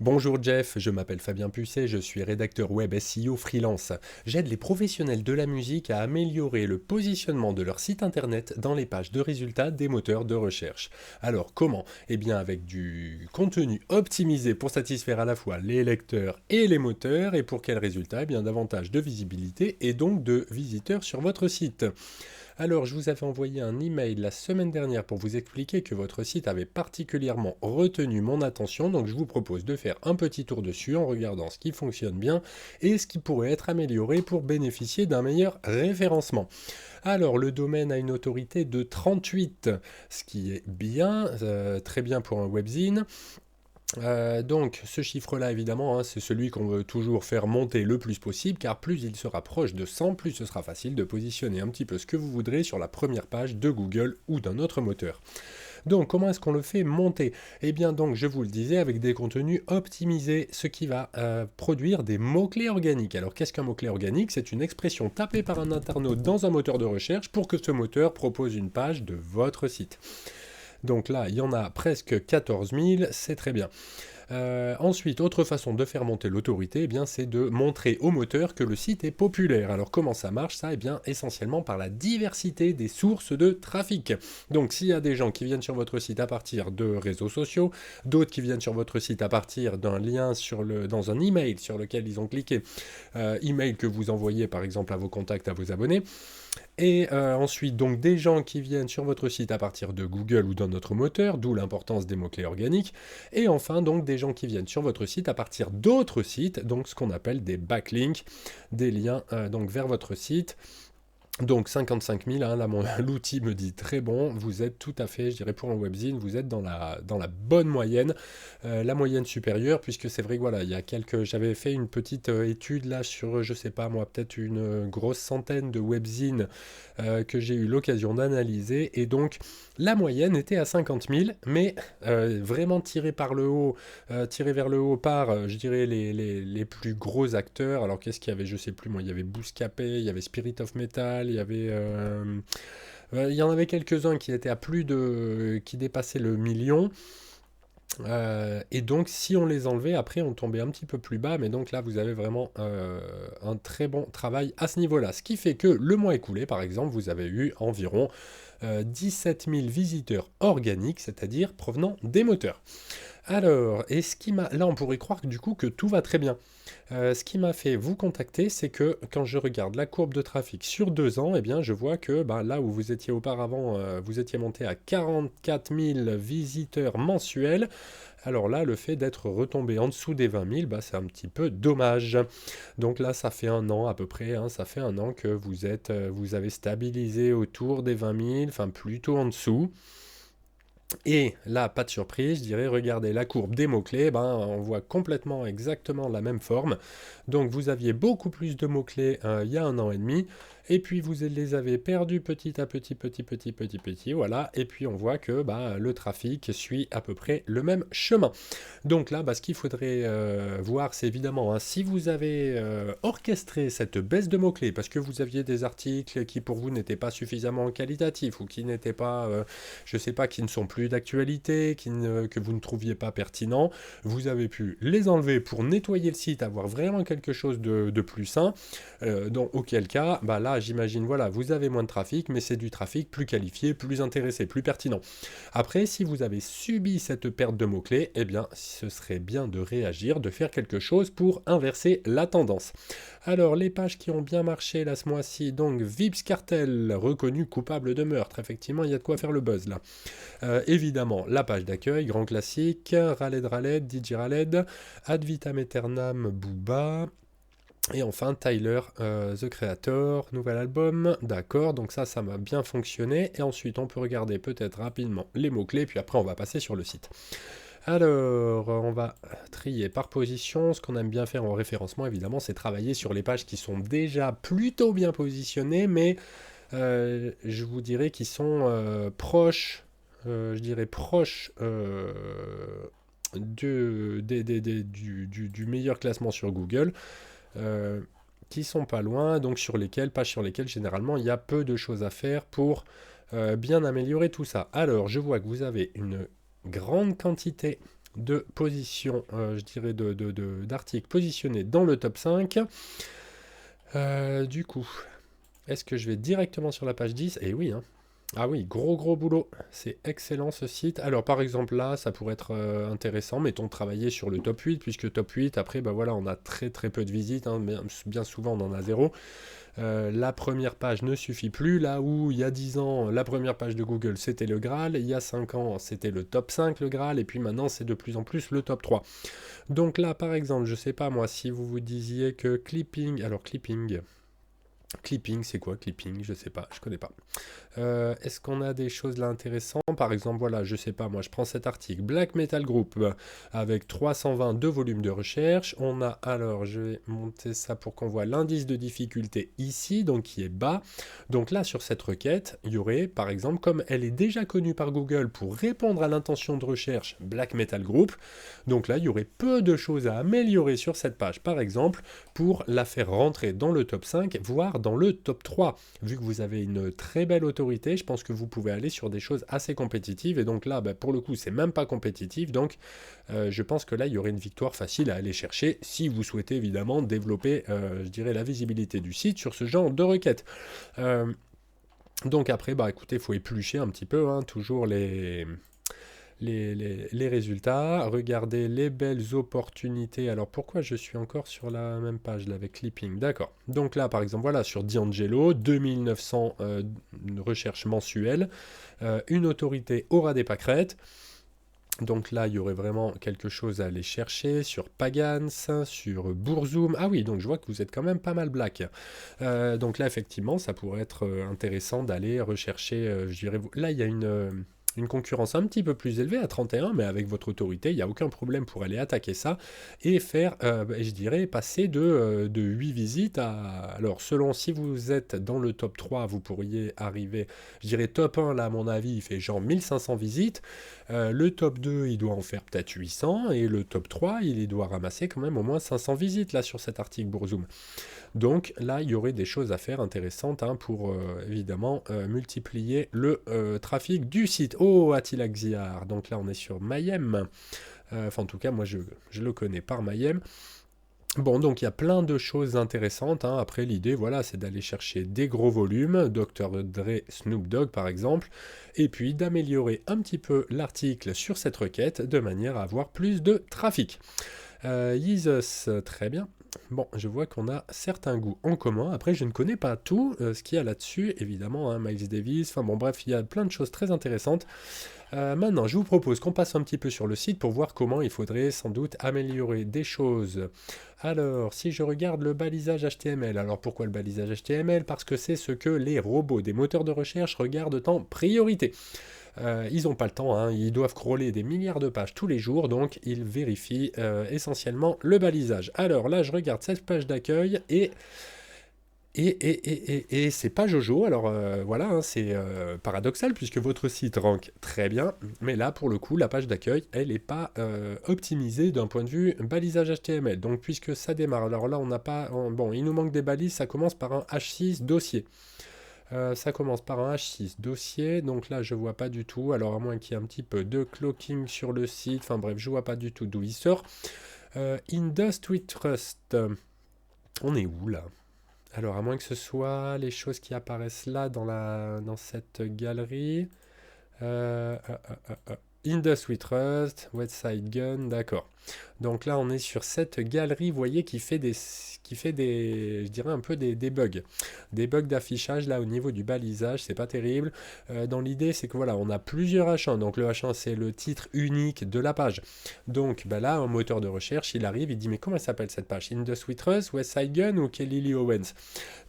Bonjour Jeff, je m'appelle Fabien Pucet, je suis rédacteur web SEO freelance. J'aide les professionnels de la musique à améliorer le positionnement de leur site internet dans les pages de résultats des moteurs de recherche. Alors comment? Eh bien avec du contenu optimisé pour satisfaire à la fois les lecteurs et les moteurs, et pour quel résultat? Eh bien davantage de visibilité et donc de visiteurs sur votre site. Alors, je vous avais envoyé un email la semaine dernière pour vous expliquer que votre site avait particulièrement retenu mon attention, donc je vous propose de faire un petit tour dessus en regardant ce qui fonctionne bien et ce qui pourrait être amélioré pour bénéficier d'un meilleur référencement. Alors, le domaine a une autorité de 38, ce qui est bien, très bien pour un webzine. Donc ce chiffre-là, évidemment, hein, c'est celui qu'on veut toujours faire monter le plus possible, car plus il se rapproche de 100, plus ce sera facile de positionner un petit peu ce que vous voudrez sur la première page de Google ou d'un autre moteur. Donc comment est-ce qu'on le fait monter? Eh bien donc, je vous le disais, avec des contenus optimisés, ce qui va produire des mots-clés organiques. Alors qu'est-ce qu'un mot-clé organique? C'est une expression tapée par un internaute dans un moteur de recherche pour que ce moteur propose une page de votre site. Donc là, il y en a presque 14 000, c'est très bien. Ensuite, autre façon de faire monter l'autorité, eh bien, c'est de montrer au moteur que le site est populaire. Alors comment ça marche ça? Eh bien, essentiellement par la diversité des sources de trafic. Donc s'il y a des gens qui viennent sur votre site à partir de réseaux sociaux, d'autres qui viennent sur votre site à partir d'un lien dans un email sur lequel ils ont cliqué, email que vous envoyez par exemple à vos contacts, à vos abonnés, et ensuite, donc des gens qui viennent sur votre site à partir de Google ou d'un autre moteur, d'où l'importance des mots-clés organiques. Et enfin, donc des gens qui viennent sur votre site à partir d'autres sites, donc ce qu'on appelle des backlinks, des liens donc vers votre site. Donc 55 000, hein, là l'outil me dit très bon, vous êtes tout à fait, je dirais pour un webzine, vous êtes dans la bonne moyenne, la moyenne supérieure, puisque c'est vrai que voilà, j'avais fait une petite étude là sur, je sais pas moi, peut-être une grosse centaine de webzines que j'ai eu l'occasion d'analyser, et donc la moyenne était à 50 000, mais vraiment tiré vers le haut par, je dirais, les plus gros acteurs. Alors qu'est-ce qu'il y avait? Je sais plus moi, il y avait Bouscapé, il y avait Spirit of Metal, il y en avait quelques-uns qui étaient qui dépassaient le million. Et donc si on les enlevait, après on tombait un petit peu plus bas, mais donc là vous avez vraiment un très bon travail à ce niveau-là. Ce qui fait que le mois écoulé, par exemple, vous avez eu environ 17 000 visiteurs organiques, c'est-à-dire provenant des moteurs. Alors, là on pourrait croire du coup que tout va très bien. Ce qui m'a fait vous contacter, c'est que quand je regarde la courbe de trafic sur 2 ans, eh bien je vois que là où vous étiez auparavant, vous étiez monté à 44 000 visiteurs mensuels. Alors là, le fait d'être retombé en dessous des 20 000, c'est un petit peu dommage. Donc là, ça fait un an à peu près, hein, ça fait un an que vous avez stabilisé autour des 20 000, enfin plutôt en dessous. Et là, pas de surprise, je dirais, regardez la courbe des mots-clés, on voit complètement exactement la même forme. Donc vous aviez beaucoup plus de mots-clés il y a un an et demi, et puis vous les avez perdus petit à petit, voilà, et puis on voit que le trafic suit à peu près le même chemin. Donc là, ce qu'il faudrait voir, c'est évidemment, hein, si vous avez orchestré cette baisse de mots-clés, parce que vous aviez des articles qui pour vous n'étaient pas suffisamment qualitatifs, ou qui n'étaient pas, je sais pas, qui ne sont plus d'actualité, que vous ne trouviez pas pertinents, vous avez pu les enlever pour nettoyer le site, avoir vraiment quelque chose de plus sain, donc auquel cas, là j'imagine, voilà, vous avez moins de trafic, mais c'est du trafic plus qualifié, plus intéressé, plus pertinent. Après, si vous avez subi cette perte de mots-clés, eh bien, ce serait bien de réagir, de faire quelque chose pour inverser la tendance. Alors, les pages qui ont bien marché là ce mois-ci, donc Vips Cartel, reconnu coupable de meurtre, effectivement, il y a de quoi faire le buzz là. Évidemment, la page d'accueil, grand classique, Raled Raled, DJ Raled, Ad Vitam Aeternam, Booba, et enfin Tyler, The Creator, nouvel album, d'accord, donc ça m'a bien fonctionné, et ensuite on peut regarder peut-être rapidement les mots-clés, puis après on va passer sur le site. Alors, on va trier par position. Ce qu'on aime bien faire en référencement, évidemment, c'est travailler sur les pages qui sont déjà plutôt bien positionnées, mais je vous dirais qu'ils sont proches, du meilleur classement sur Google, qui sont pas loin, donc pages sur lesquelles généralement il y a peu de choses à faire pour bien améliorer tout ça. Alors, je vois que vous avez une grande quantité de position, je dirais, d'articles positionnés dans le top 5. Du coup, est-ce que je vais directement sur la page 10? Eh oui, hein. Ah oui, gros boulot, c'est excellent ce site. Alors par exemple là, ça pourrait être intéressant, mettons travailler sur le top 8, puisque top 8, après, bah voilà, on a très peu de visites, hein, bien souvent on en a zéro. La première page ne suffit plus, là où il y a 10 ans, la première page de Google c'était le Graal, il y a 5 ans c'était le top 5 le Graal, et puis maintenant c'est de plus en plus le top 3. Donc là par exemple, je sais pas moi, si vous vous disiez que Clipping, alors Clipping, c'est quoi Clipping? Je sais pas, je connais pas. Est-ce qu'on a des choses là intéressantes? Par exemple, voilà, je sais pas, moi je prends cet article Black Metal Group avec 322 volumes de recherche. On a alors, je vais monter ça pour qu'on voit l'indice de difficulté ici, donc qui est bas. Donc là, sur cette requête, il y aurait par exemple, comme elle est déjà connue par Google pour répondre à l'intention de recherche Black Metal Group, donc là, il y aurait peu de choses à améliorer sur cette page, par exemple, pour la faire rentrer dans le top 5, voire dans le top 3. Vu que vous avez une très belle autorité, je pense que vous pouvez aller sur des choses assez compétitives, et donc là, bah, pour le coup, c'est même pas compétitif, donc je pense que là, il y aurait une victoire facile à aller chercher, si vous souhaitez évidemment développer, je dirais, la visibilité du site sur ce genre de requête. Donc après, bah écoutez, il faut éplucher un petit peu, hein, toujours les résultats, regardez les belles opportunités. Alors pourquoi je suis encore sur la même page là avec Clipping? D'accord. Donc là par exemple voilà sur D'Angelo, 2900 recherches mensuelles, une autorité aura des pâquerettes. Donc là, il y aurait vraiment quelque chose à aller chercher sur Pagans, sur Bourzoum. Ah oui, donc je vois que vous êtes quand même pas mal black. Donc là, effectivement, ça pourrait être intéressant d'aller rechercher, je dirais, là, il y a une concurrence un petit peu plus élevée à 31, mais avec votre autorité, il n'y a aucun problème pour aller attaquer ça et faire, je dirais, passer de 8 visites à... Alors, selon si vous êtes dans le top 3, vous pourriez arriver, je dirais, top 1, là, à mon avis, il fait genre 1500 visites. Le top 2, il doit en faire peut-être 800, et le top 3, il doit ramasser quand même au moins 500 visites, là, sur cet article Bourzoum. Donc là, il y aurait des choses à faire intéressantes hein, pour évidemment multiplier le trafic du site. Oh, Attila Xiar. Donc là, on est sur Mayhem. Enfin, en tout cas, moi, je le connais par Mayhem. Bon, donc il y a plein de choses intéressantes. Hein. Après, l'idée, voilà, c'est d'aller chercher des gros volumes, Dr. Dre, Snoop Dogg par exemple, et puis d'améliorer un petit peu l'article sur cette requête de manière à avoir plus de trafic. Yeezus, très bien. Bon, je vois qu'on a certains goûts en commun. Après, je ne connais pas tout ce qu'il y a là-dessus, évidemment, hein, Miles Davis. Enfin bon, bref, il y a plein de choses très intéressantes. Maintenant, je vous propose qu'on passe un petit peu sur le site pour voir comment il faudrait sans doute améliorer des choses. Alors, si je regarde le balisage HTML, alors pourquoi le balisage HTML? Parce que c'est ce que les robots des moteurs de recherche regardent en priorité. Ils n'ont pas le temps, hein, ils doivent crawler des milliards de pages tous les jours, donc ils vérifient essentiellement le balisage. Alors là, je regarde cette page d'accueil et c'est pas Jojo, alors voilà, hein, c'est paradoxal puisque votre site rank très bien, mais là pour le coup la page d'accueil elle n'est pas optimisée d'un point de vue balisage HTML, donc puisque ça démarre, alors là on n'a pas, bon il nous manque des balises, ça commence par un H6 dossier. Ça commence par un H6 dossier, donc là je vois pas du tout, alors à moins qu'il y ait un petit peu de cloaking sur le site, enfin bref je vois pas du tout d'où il sort. Industry Trust, on est où là? Alors, à moins que ce soit les choses qui apparaissent là dans cette galerie. Industry Trust, Website Gun, d'accord. Donc là, on est sur cette galerie, vous voyez, qui fait des, je dirais un peu des bugs. Des bugs d'affichage, là, au niveau du balisage, c'est pas terrible. Dans l'idée, c'est que voilà, on a plusieurs H1. Donc le H1, c'est le titre unique de la page. Donc bah là, un moteur de recherche, il arrive, il dit, mais comment s'appelle cette page? Industry Trust, Website Gun ou Kelly Lee Owens?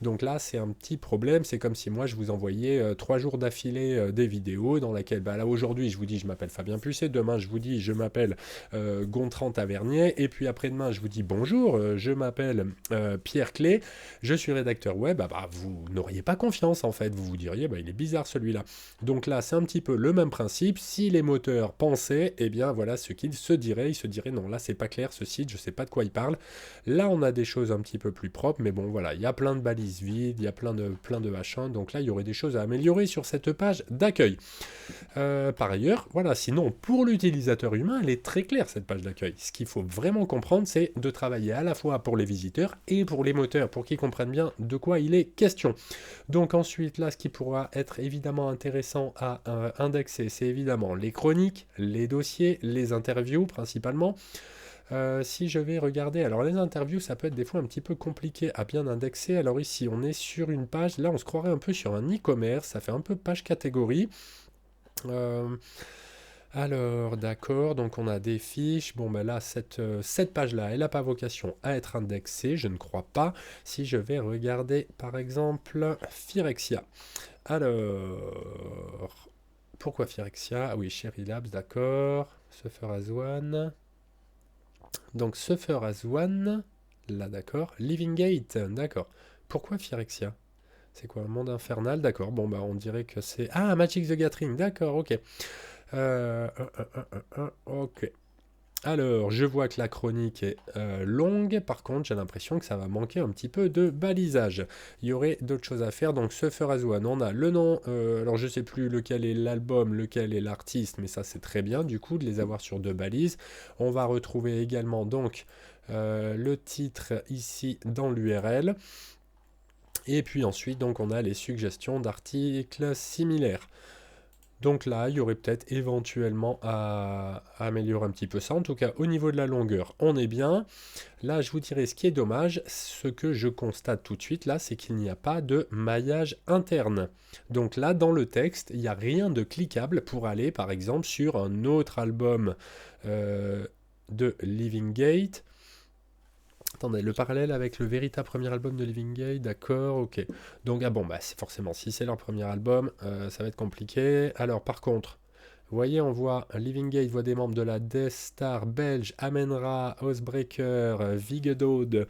Donc là, c'est un petit problème. C'est comme si moi, je vous envoyais 3 jours d'affilée des vidéos dans laquelle, bah là, aujourd'hui, je vous dis, je m'appelle Fabien Pucet. Demain, je vous dis, je m'appelle Gontran Tavernier. Et puis après-demain, je vous dis bonjour, je m'appelle Pierre Clé, je suis rédacteur web, vous n'auriez pas confiance en fait, vous vous diriez il est bizarre celui-là. Donc là c'est un petit peu le même principe, si les moteurs pensaient, eh bien voilà ce qu'ils se diraient, ils se diraient non là c'est pas clair ce site, je sais pas de quoi il parle. Là on a des choses un petit peu plus propres, mais bon voilà, il y a plein de balises vides, il y a plein de machins, donc là il y aurait des choses à améliorer sur cette page d'accueil. Par ailleurs, voilà, sinon pour l'utilisateur humain, elle est très claire cette page d'accueil. Ce qu'il faut vraiment comprendre, c'est de travailler à la fois pour les visiteurs et pour les moteurs, pour qu'ils comprennent bien de quoi il est question. Donc ensuite, là, ce qui pourra être évidemment intéressant à indexer, c'est évidemment les chroniques, les dossiers, les interviews principalement. Si je vais regarder, alors les interviews, ça peut être des fois un petit peu compliqué à bien indexer. Alors ici, on est sur une page, là on se croirait un peu sur un e-commerce, ça fait un peu page catégorie. Alors, d'accord, donc on a des fiches. Bon, là, cette page-là, elle n'a pas vocation à être indexée, je ne crois pas. Si je vais regarder, par exemple, Phyrexia. Alors, pourquoi Phyrexia? Ah oui, Cherry Labs, d'accord. Suffer as One. Donc, Suffer as One, là, d'accord. Living Gate, d'accord. Pourquoi Phyrexia? C'est quoi, un monde infernal? D'accord, bon, on dirait que c'est... Ah, Magic the Gathering, d'accord, ok. Ok. Alors, je vois que la chronique est longue, par contre, j'ai l'impression que ça va manquer un petit peu de balisage. Il y aurait d'autres choses à faire, donc Suffer as One, on a le nom, alors je sais plus lequel est l'album, lequel est l'artiste, mais ça c'est très bien, du coup, de les avoir sur 2 balises. On va retrouver également, donc, le titre ici dans l'URL. Et puis ensuite, donc, on a les suggestions d'articles similaires. Donc là, il y aurait peut-être éventuellement à améliorer un petit peu ça. En tout cas, au niveau de la longueur, on est bien. Là, je vous dirais ce qui est dommage, ce que je constate tout de suite, là, c'est qu'il n'y a pas de maillage interne. Donc là, dans le texte, il n'y a rien de cliquable pour aller, par exemple, sur un autre album de Living Gate. Attendez, le parallèle avec le véritable premier album de Living Gate, d'accord, ok. Donc, c'est forcément, si c'est leur premier album, ça va être compliqué. Alors, par contre, vous voyez, on voit Living Gate voit des membres de la Death Star belge, Amenra, Oathbreaker, Vigedode.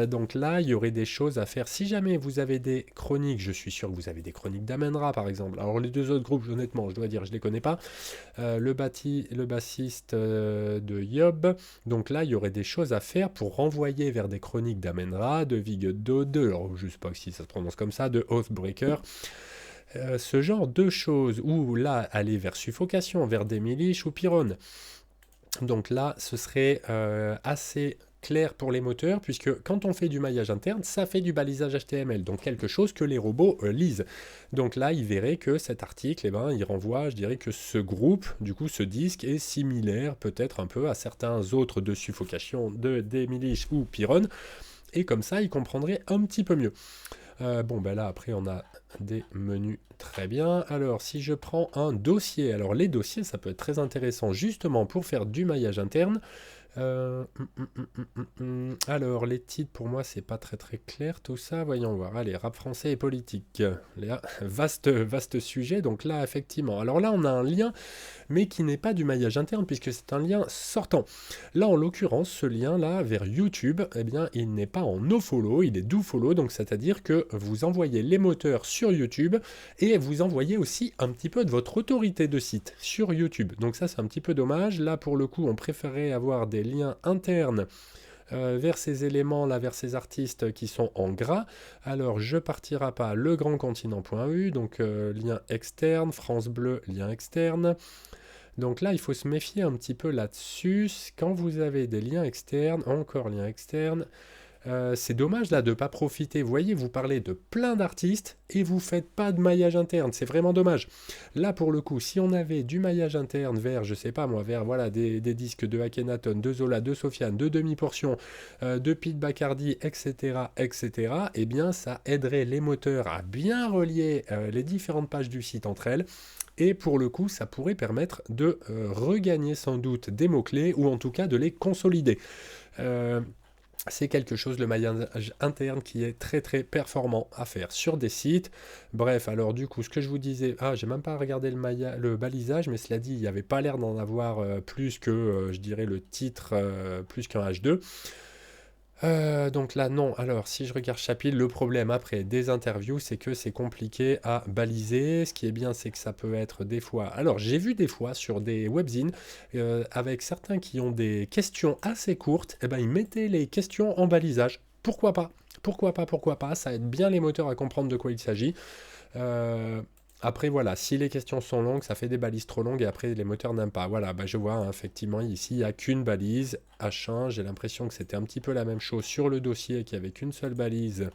Donc là, il y aurait des choses à faire. Si jamais vous avez des chroniques, je suis sûr que vous avez des chroniques d'Amenra, par exemple. Alors, les 2 autres groupes, honnêtement, je dois dire, je ne les connais pas. Le bassiste de Yob. Donc là, il y aurait des choses à faire pour renvoyer vers des chroniques d'Amenra, de Vigedode, alors je ne sais pas si ça se prononce comme ça, de Oathbreaker. Ce genre de choses, ou là, aller vers Suffocation, vers Demolish ou Pyrrhon. Donc là, ce serait assez clair pour les moteurs, puisque quand on fait du maillage interne, ça fait du balisage HTML, donc quelque chose que les robots lisent. Donc là, ils verraient que cet article, il renvoie, je dirais que ce groupe, du coup, ce disque est similaire peut-être un peu à certains autres de Suffocation, de Demolish ou Pyrrhon, et comme ça, ils comprendraient un petit peu mieux. Là, après, on a des menus très bien. Alors, si je prends un dossier, alors les dossiers, ça peut être très intéressant justement pour faire du maillage interne. Alors, les titres, pour moi, c'est pas très très clair tout ça. Voyons voir. Allez, rap français et politique. Là, vaste sujet. Donc là, effectivement. Alors là, on a un lien, mais qui n'est pas du maillage interne, puisque c'est un lien sortant. Là, en l'occurrence, ce lien-là vers YouTube, il n'est pas en nofollow, il est dofollow. Donc, c'est-à-dire que vous envoyez les moteurs sur YouTube et vous envoyez aussi un petit peu de votre autorité de site sur YouTube. Donc ça, c'est un petit peu dommage. Là, pour le coup, on préférait avoir des liens internes vers ces éléments là, vers ces artistes qui sont en gras. Alors je partirai pas legrandcontinent.eu, donc lien externe, France Bleu, lien externe. Donc là, il faut se méfier un petit peu là-dessus. Quand vous avez des liens externes, encore lien externe, c'est dommage là de ne pas profiter. Vous voyez, vous parlez de plein d'artistes et vous ne faites pas de maillage interne. C'est vraiment dommage. Là, pour le coup, si on avait du maillage interne vers, je sais pas moi, vers voilà, des disques de Akhenaton, de Zola, de Sofiane, de Demi-Portion, de Pete Bacardi, etc., eh bien, ça aiderait les moteurs à bien relier les différentes pages du site entre elles. Et pour le coup, ça pourrait permettre de regagner sans doute des mots-clés ou en tout cas de les consolider. C'est quelque chose, le maillage interne, qui est très très performant à faire sur des sites. Bref, alors du coup, ce que je vous disais, j'ai même pas regardé le balisage, mais cela dit, il n'y avait pas l'air d'en avoir plus que, je dirais, le titre, plus qu'un H2. Donc là, non. Alors, si je regarde chapitre, le problème après des interviews, c'est que c'est compliqué à baliser. Ce qui est bien, c'est que ça peut être des fois. Alors, j'ai vu des fois sur des webzines, avec certains qui ont des questions assez courtes, eh ben, ils mettaient les questions en balisage. Pourquoi pas? Pourquoi pas? Pourquoi pas? Ça aide bien les moteurs à comprendre de quoi il s'agit. Euh, Après, voilà, si les questions sont longues, ça fait des balises trop longues et après les moteurs n'aiment pas. Voilà, bah, je vois hein, effectivement ici, il n'y a qu'une balise H1. J'ai l'impression que c'était un petit peu la même chose sur le dossier, qu'il n'y avait qu'une seule balise.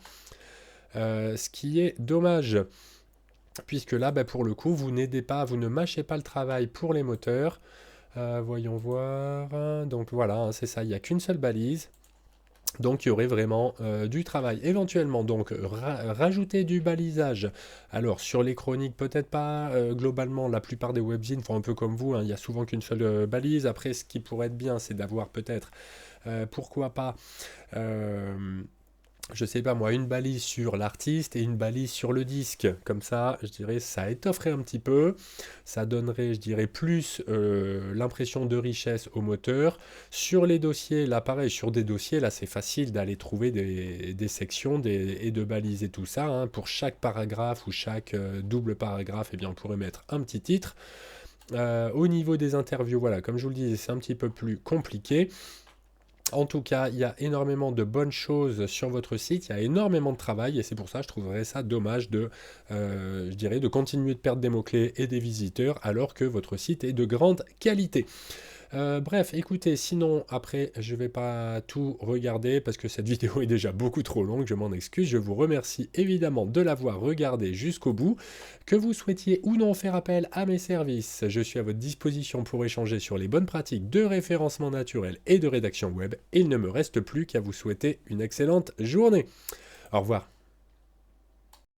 Ce qui est dommage, puisque là, bah, pour le coup, vous n'aidez pas, vous ne mâchez pas le travail pour les moteurs. Voyons voir. Donc voilà, hein, c'est ça, il n'y a qu'une seule balise. Donc il y aurait vraiment du travail. Éventuellement, donc rajouter du balisage. Alors sur les chroniques, peut-être pas. Globalement, la plupart des webzines font un peu comme vous, hein. Il n'y a souvent qu'une seule balise. Après, ce qui pourrait être bien, c'est d'avoir peut-être, pourquoi pas, euh, je sais pas moi, une balise sur l'artiste et une balise sur le disque. Comme ça, je dirais, ça étofferait un petit peu. Ça donnerait, je dirais, plus l'impression de richesse au moteur. Sur les dossiers, là pareil, sur des dossiers, là c'est facile d'aller trouver des sections et de baliser tout ça, hein. Pour chaque paragraphe ou chaque double paragraphe, eh bien, on pourrait mettre un petit titre. Au niveau des interviews, voilà, comme je vous le disais, c'est un petit peu plus compliqué. En tout cas, il y a énormément de bonnes choses sur votre site, il y a énormément de travail et c'est pour ça que je trouverais ça dommage de, je dirais, de continuer de perdre des mots-clés et des visiteurs alors que votre site est de grande qualité. Bref, écoutez, sinon après je vais pas tout regarder parce que cette vidéo est déjà beaucoup trop longue, je m'en excuse. Je vous remercie évidemment de l'avoir regardée jusqu'au bout. Que vous souhaitiez ou non faire appel à mes services, je suis à votre disposition pour échanger sur les bonnes pratiques de référencement naturel et de rédaction web. Et il ne me reste plus qu'à vous souhaiter une excellente journée. Au revoir.